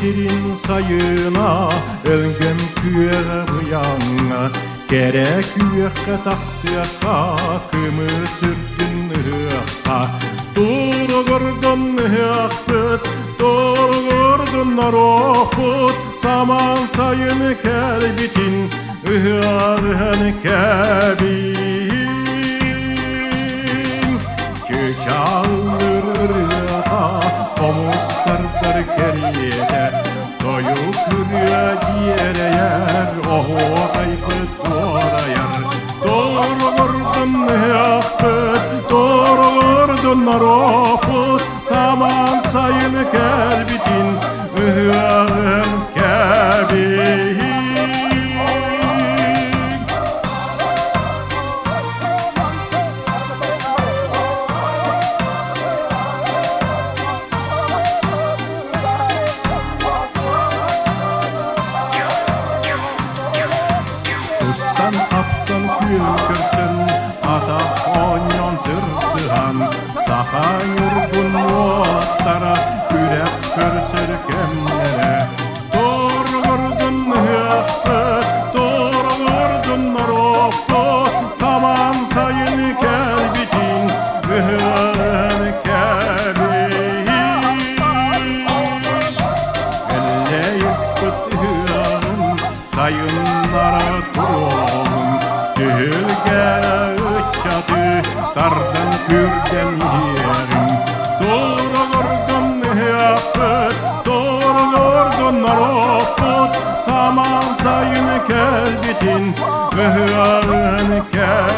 bitirin sayına Ölgün küye bıyana Gerek yükke taksiyaka Kımı sürdün hıqa Doğru gördün hıqbıt Doğru gördün naroput Saman sayını kel bitin Hıarhın kebin Çıkalır hıqa Homustardır keriyede Doyuk hürya diyere yer Ohu kayıpıt doğra yer Doğru gördün hıqbıt Doğru gördün naroput Saman sayını kel bitin Hıarhın kebin Saha yurgun muattara Ürek körsür kemlere Doğru gördün hıqbı Doğru gördün naroptu Saman sayını kel bitin Hıhın kebin Elle yıspıt hıhın Sayınlara kurulun Tühülge ıççadı Dardan kürden yerim Doğru gördün hıqbıt Doğru gördün naroput Saman sayını kel bitin Hıhın kebin